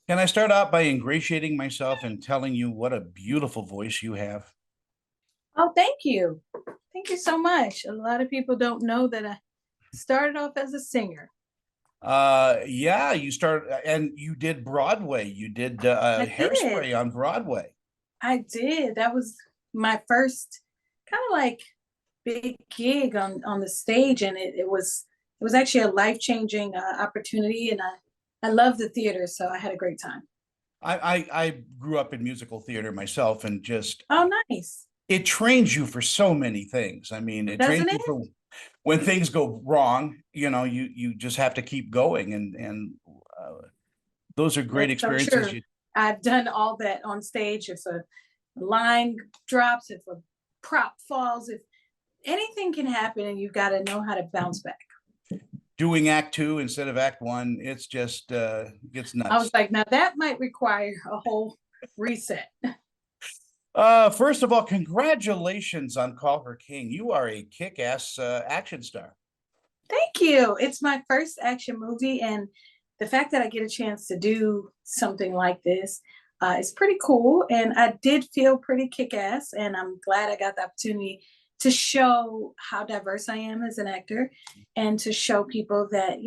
Can I start out by ingratiating myself and telling you what a beautiful voice you have? Oh, thank you. Thank you so much. A lot of people don't know that I started off as a singer. Yeah, you started and you did Broadway. You did I did. Hairspray on Broadway. I did. That was my first kind of like big gig on the stage, and it was actually a life-changing opportunity, and I love the theater, so I had a great time. I grew up in musical theater myself, and just Oh, nice. it trains you for so many things. I mean, it trains Doesn't you it? for when things go wrong. You just have to keep going, and those are great That's so experiences. true. I've done all that on stage. If a line drops, if a prop falls, if anything can happen, and you've got to know how to bounce back. Doing Act Two instead of Act One, it's just gets I was nuts. like, now that might require a whole reset. First of all, congratulations on Call Her King. You are a kick-ass action star. Thank you. It's my first action movie, and the fact that I get a chance to do something like this is pretty cool. And I did feel pretty kick ass, and I'm glad I got the opportunity to show how diverse I am as an actor and to show people that,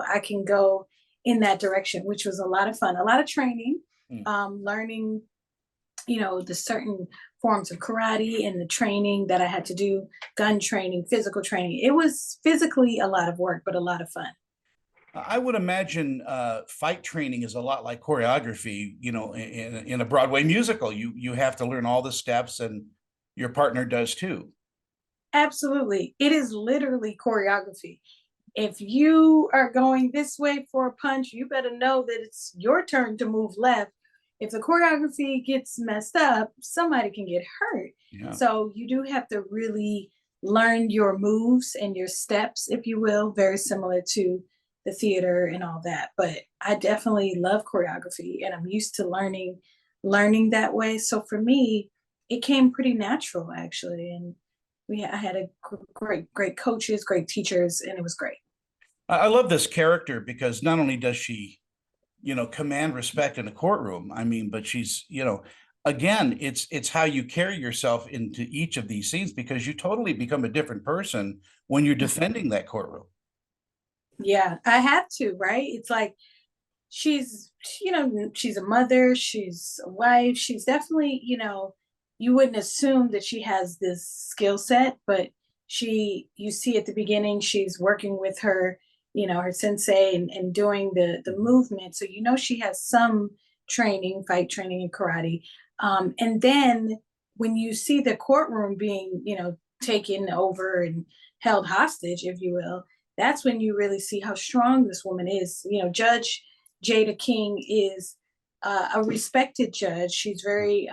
I can go in that direction, which was a lot of fun, a lot of training, Mm. learning the certain forms of karate and the training that I had to do, gun training, physical training. It was physically a lot of work, but a lot of fun. I would imagine fight training is a lot like choreography. In a Broadway musical, you have to learn all the steps, and your partner does too. Absolutely. It is literally choreography. If you are going this way for a punch, you better know that it's your turn to move left. If the choreography gets messed up, somebody can get hurt. Yeah. So you do have to really learn your moves and your steps, if you will, very similar to the theater and all that. But I definitely love choreography, and I'm used to learning that way. So for me, it came pretty natural actually. And I had a great coaches, great teachers, and it was great. I love this character because not only does she, command respect in the courtroom. I mean, but she's, again, it's how you carry yourself into each of these scenes because you totally become a different person when you're defending that courtroom. Yeah, I have to, right? It's like she's, she's a mother, she's a wife, she's definitely, you wouldn't assume that she has this skill set, but you see at the beginning, she's working with her, her sensei and doing the movement. So, she has some training, fight training in karate. And then when you see the courtroom being, taken over and held hostage, if you will, that's when you really see how strong this woman is. Judge Jada King is a respected judge. She's very,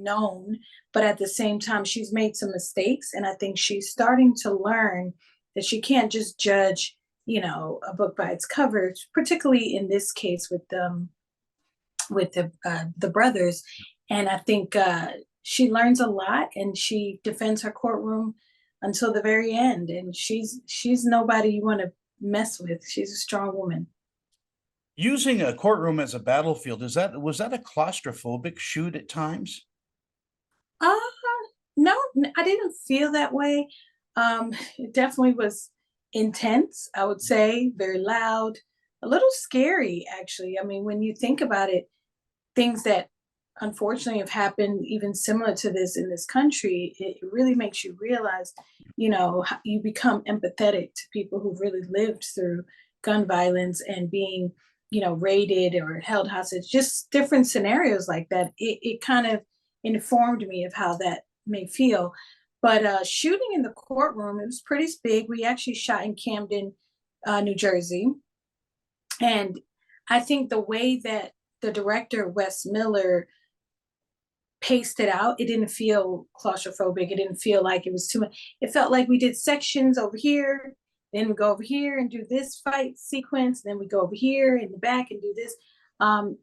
known, but at the same time, she's made some mistakes, and I think she's starting to learn that she can't just judge, a book by its cover. Particularly in this case with the brothers, and I think she learns a lot, and she defends her courtroom until the very end. And she's nobody you want to mess with. She's a strong woman. Using a courtroom as a battlefield, was that a claustrophobic shoot at times? Uh, no, I didn't feel that way. It definitely was intense, I would say, very loud, a little scary, actually. I mean, when you think about it, things that unfortunately have happened, even similar to this in this country, it really makes you realize, you become empathetic to people who've really lived through gun violence and being, raided or held hostage, just different scenarios like that. It kind of informed me of how that may feel. But shooting in the courtroom, it was pretty big. We actually shot in Camden, New Jersey. And I think the way that the director, Wes Miller, paced it out, it didn't feel claustrophobic. It didn't feel like it was too much. It felt like we did sections over here, then we go over here and do this fight sequence, then we go over here in the back and do this. Um,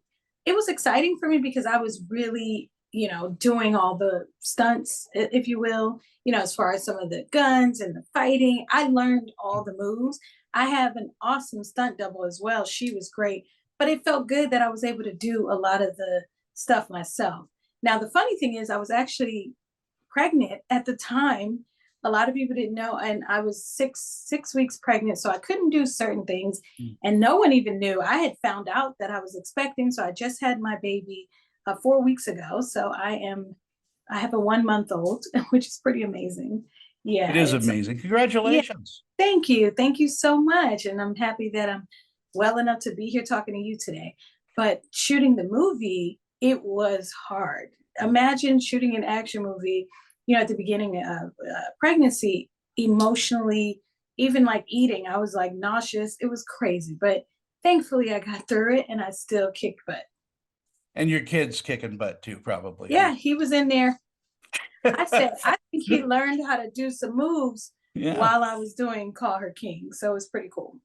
it was exciting for me because I was really, doing all the stunts, if you will, as far as some of the guns and the fighting. I learned all the moves. I have an awesome stunt double as well. She was great. but it felt good that I was able to do a lot of the stuff myself. Now, the funny thing is, I was actually pregnant at the time. A lot of people didn't know, and I was six weeks pregnant, so I couldn't do certain things, Mm. and no one even knew. I had found out that I was expecting, so I just had my baby 4 weeks ago. So I have a 1 month old, which is pretty amazing. It Yeah, is it's amazing. yeah. Congratulations. Thank you so much, and I'm happy that I'm well enough to be here talking to you today. But shooting the movie, it was hard. Imagine shooting an action movie, at the beginning of pregnancy, emotionally, even like eating, I was like nauseous. It was crazy, but thankfully I got through it and I still kicked butt. And your kid's kicking butt too, probably. Yeah, he was in there. I said, I think he learned how to do some moves Yeah. while I was doing Call Her King. So it's pretty cool.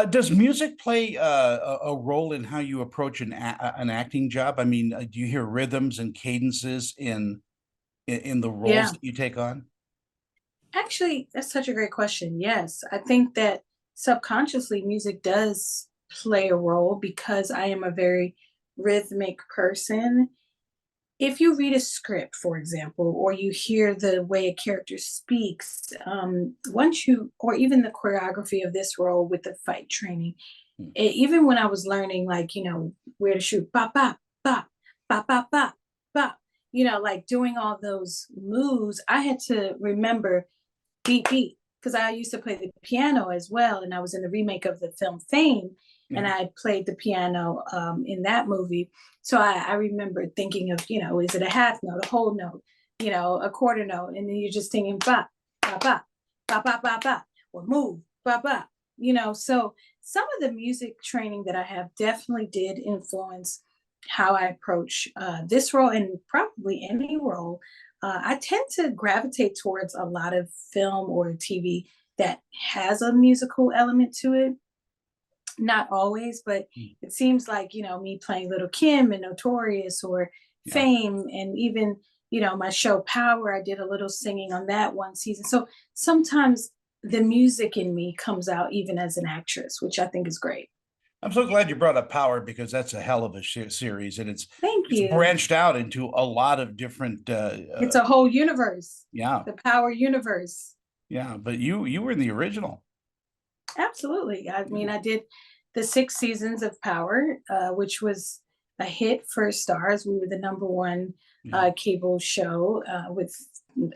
Does music play a role in how you approach an acting job? I mean, do you hear rhythms and cadences in the roles Yeah. that you take on? Actually, that's such a great question. Yes, I think that subconsciously music does play a role because I am a very rhythmic person. If you read a script, for example, or you hear the way a character speaks, once you, or even the choreography of this role with the fight training, Hmm. even when I was learning, like, where to shoot, bop, bop, bop, bop, bop, bop, bop, like doing all those moves, I had to remember beat beat because I used to play the piano as well, and I was in the remake of the film Fame, and Yeah. I played the piano in that movie. So I remember thinking of, is it a half note, a whole note, a quarter note, and then you're just singing ba ba ba ba ba ba ba or move ba ba. So some of the music training that I have definitely did influence how I approach this role and probably any role. I tend to gravitate towards a lot of film or TV that has a musical element to it. Not always, but Mm. it seems like, me playing Little Kim and Notorious or Yeah. Fame, and even, my show Power, I did a little singing on that one season. So sometimes the music in me comes out even as an actress, which I think is great. I'm so glad you brought up Power because that's a hell of a series, and Thank it's you. branched out into a lot of different. It's a whole universe, Yeah, the Power universe. yeah. But you were in the original. Absolutely. I Yeah, mean, I did the 6 seasons of Power, which was a hit for Stars. We were the number one yeah. cable show with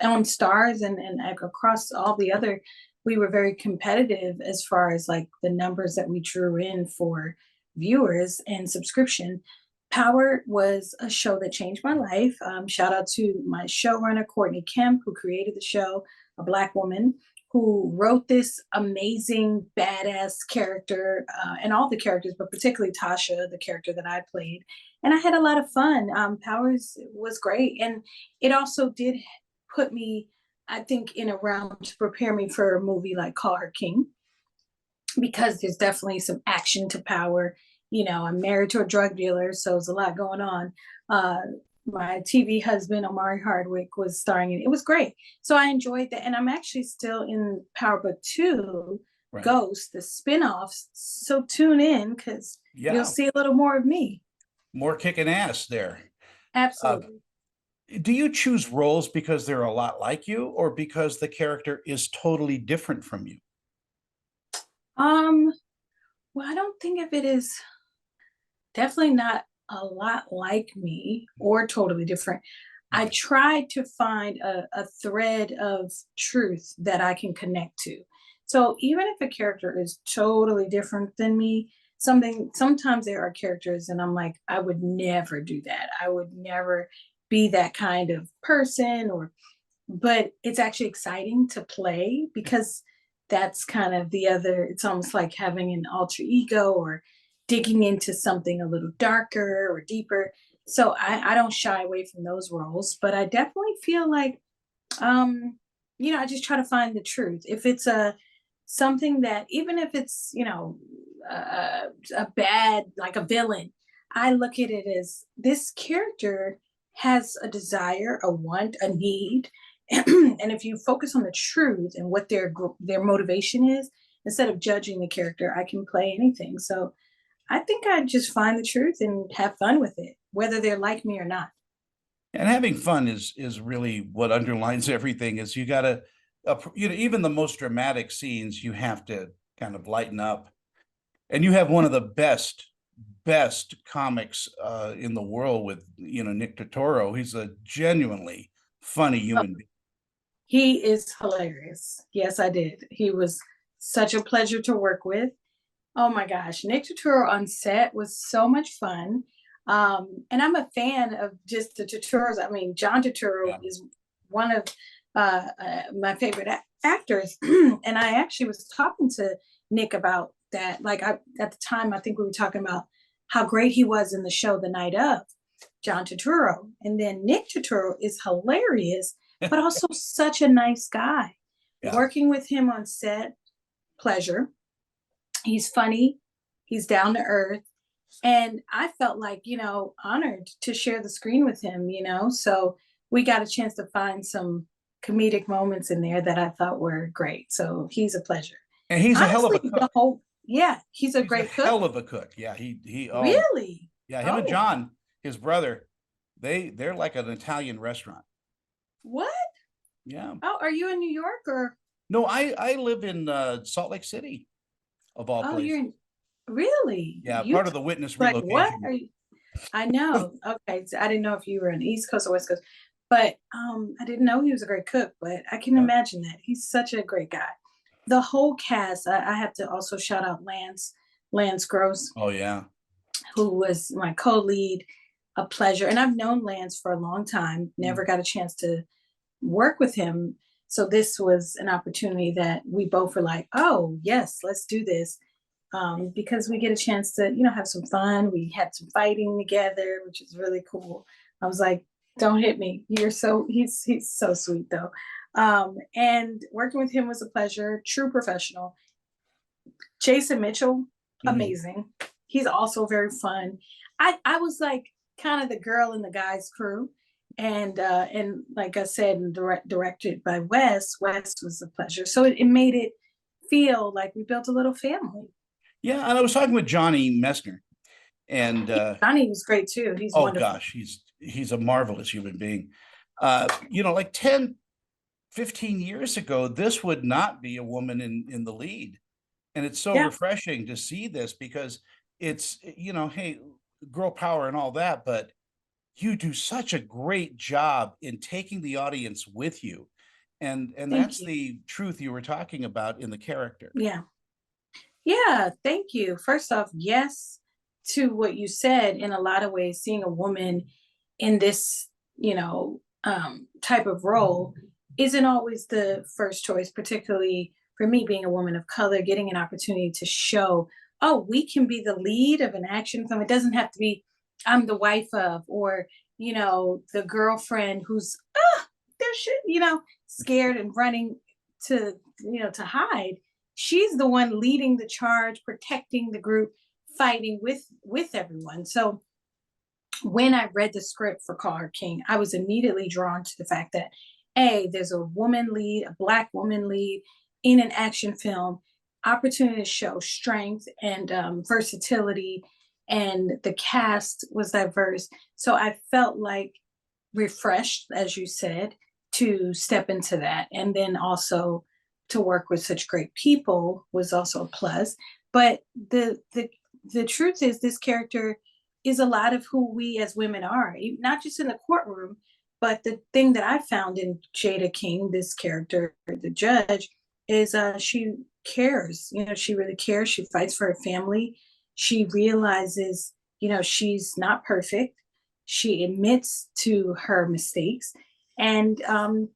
on Stars and across all the other. We were very competitive as far as like the numbers that we drew in for viewers and subscription. Power was a show that changed my life. Shout out to my showrunner, Courtney Kemp, who created the show, a Black woman who wrote this amazing badass character and all the characters, but particularly Tasha, the character that I played. And I had a lot of fun. Powers was great. And it also did put me, I think, in a realm to prepare me for a movie like Call Her King, because there's definitely some action to Power. I'm married to a drug dealer, so there's a lot going on. Uh, my TV husband, Omari Hardwick, was starring in it. It was great. So I enjoyed that. And I'm actually still in Power Book 2, Right. Ghost, the spin-offs. So tune in because you'll Yeah. see a little more of me. More kicking ass there. Uh, Absolutely. do you choose roles because they're a lot like you, or because the character is totally different from you? Um, well, I don't think of it as definitely not a lot like me or totally different. I Okay. tried to find a thread of truth that I can connect to. So even if a character is totally different than me, sometimes there are characters and I'm like, I would never do that. I would never be that kind of person, or but it's actually exciting to play because that's kind of the other, it's almost like having an alter ego or digging into something a little darker or deeper. So I don't shy away from those roles, but I definitely feel like um I just try to find the truth. If it's a something that, even if it's a bad, like a villain, I look at it as this character has a desire, a want, a need, and if you focus on the truth and what their motivation is, instead of judging the character, I can play anything. So I think I just find the truth and have fun with it, whether they're like me or not. And having fun is really what underlines everything. Is you got to, even the most dramatic scenes, you have to kind of lighten up. And you have one of the best comics in the world with Nick Totoro. He's a genuinely funny Oh, human being. he is hilarious. Yes, I did. He was such a pleasure to work with. Oh my gosh, Nick Turturro on set was so much fun. And I'm a fan of just the Turturros. I mean, John Turturro Yeah. is one of my favorite actors. And I actually was talking to Nick about that. Like at the time, I think we were talking about how great he was in the show The Night of, John Turturro. And then Nick Turturro is hilarious, but also such a nice guy. Yeah. Working with him on set, pleasure. He's funny, he's down to earth. And I felt like, honored to share the screen with him. So we got a chance to find some comedic moments in there that I thought were great. So he's a pleasure. And he's a hell of Honestly, a cook. yeah, he's a He's a great cook. hell of a cook. Yeah, oh Really? yeah, him and Oh, John, his brother, they're like an Italian restaurant. what? Yeah. Oh, are you in New York or? No, I live in Salt Lake City, of all Oh, places. really? Yeah, You part of the witness like what relocation. are you? I know. Okay, so I didn't know if you were on the East Coast or West Coast, but I didn't know he was a great cook. But I can Yeah. imagine that he's such a great guy. The whole cast. I have to also shout out Lance Gross, Oh yeah. who was my co-lead. A pleasure, and I've known Lance for a long time. Never got a chance to work with him, so this was an opportunity that we both were like, "Oh yes, let's do this." Because we get a chance to, have some fun. We had some fighting together, which is really cool. I was like, "Don't hit me." He's so sweet though. And working with him was a pleasure. True professional. Jason Mitchell, Mhm. amazing. He's also very fun. I was like kind of the girl in the guys crew. And like I said, and directed by Wes. Wes was a pleasure. So it made it feel like we built a little family. Yeah, and I was talking with Johnny Messner, and Johnny was great too. He's oh wonderful. gosh, he's a marvelous human being. Like 10, 15 years ago, this would not be a woman in the lead. And it's so Yeah, refreshing to see this because it's, hey, girl power and all that, but you do such a great job in taking the audience with you. And thank that's you. the truth you were talking about in the character. Yeah. Yeah, thank you. First off, yes to what you said. In a lot of ways, seeing a woman in this, type of role isn't always the first choice, particularly for me being a woman of color, getting an opportunity to show, oh, we can be the lead of an action film. It doesn't have to be I'm the wife of, or, the girlfriend who's there should, scared and running to, to hide. She's the one leading the charge, protecting the group, fighting with everyone. So when I read the script for Call Her King, I was immediately drawn to the fact that there's a woman lead, a black woman lead in an action film, opportunity to show strength and versatility, and the cast was diverse. So I felt like refreshed, as you said, to step into that, and then also to work with such great people was also a plus. But the truth is, this character is a lot of who we as women are, not just in the courtroom, but the thing that I found in Jada King, this character, the judge, is she cares. She really cares. She fights for her family. She realizes, she's not perfect. She admits to her mistakes, and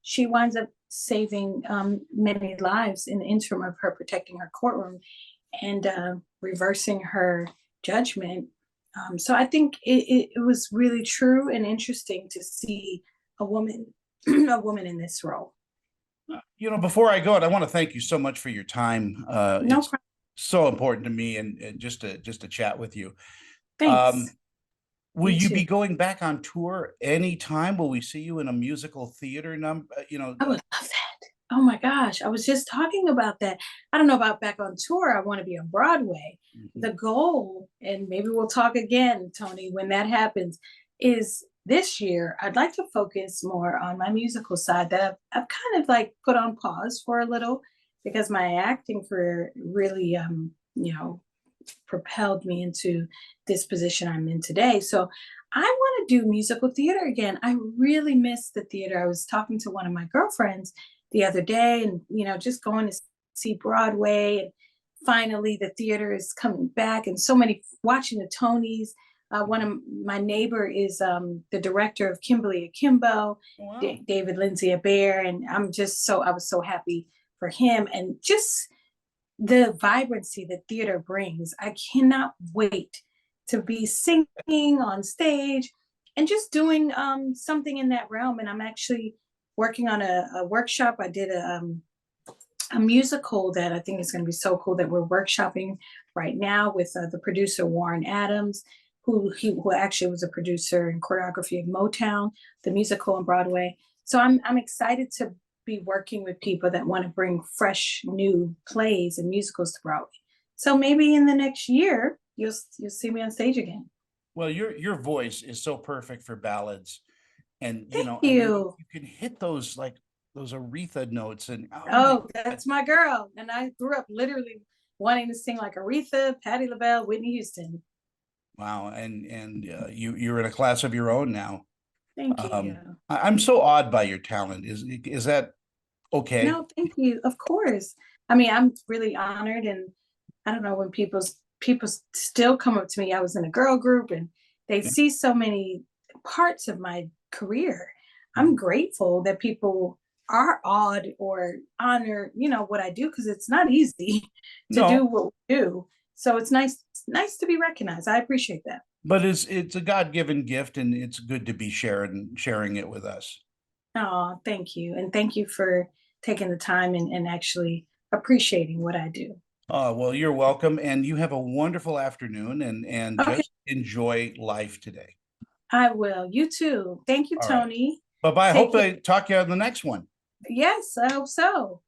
she winds up saving many lives in the interim of her protecting her courtroom and reversing her judgment. So I think it was really true and interesting to see a woman, a woman in this role. Before I go, I want to thank you so much for your time. No It's problem. so important to me, and just to chat with you. Thanks. Um, will You you too. be going back on tour anytime? Will we see you in a musical theater number? I would love that. Oh my gosh, I was just talking about that. I don't know about back on tour. I want to be on Broadway. Mhm. The goal, and maybe we'll talk again, Tony, when that happens, is this year I'd like to focus more on my musical side that I've kind of like put on pause for a little because my acting career really, propelled me into this position I'm in today. So I want to do musical theater again. I really miss the theater. I was talking to one of my girlfriends the other day and, just going to see Broadway. And finally, the theater is coming back, and so many watching the Tonys. One of my neighbor is the director of Kimberly Akimbo, Wow. David Lindsay Bear, and I was so happy for him and just the vibrancy that theater brings. I cannot wait to be singing on stage and just doing something in that realm. And I'm actually working on a workshop. I did a musical that I think is going to be so cool that we're workshopping right now with the producer Warren Adams, who actually was a producer and choreography of Motown, the musical on Broadway. So I'm excited to be working with people that want to bring fresh new plays and musicals to Broadway. So maybe in the next year you'll see me on stage again. Well, your voice is so perfect for ballads, and Thank I mean, you. you can hit those like those Aretha notes, and oh my Oh, God, that's my girl. And I grew up literally wanting to sing like Aretha, Patti LaBelle, Whitney Houston. wow, and you're in a class of your own now. Thank you. I'm so awed by your talent. Is that okay? No, thank you. Of course. I mean, I'm really honored, and I don't know when people still come up to me. I was in a girl group, and they Yeah. see so many parts of my career. I'm Mhm. grateful that people are awed or honor, what I do because it's not easy to No, do what we do. So it's nice to be recognized. I appreciate that. but it's a God-given gift, and it's good to be sharing it with us. Oh, thank you. And thank you for taking the time and actually appreciating what I do. Oh, well, you're welcome, and you have a wonderful afternoon, and Okay, just enjoy life today. I will. You too. Thank you, All right. Tony. Bye-bye. Take Hope care. I talk to you on the next one. Yes, I hope so.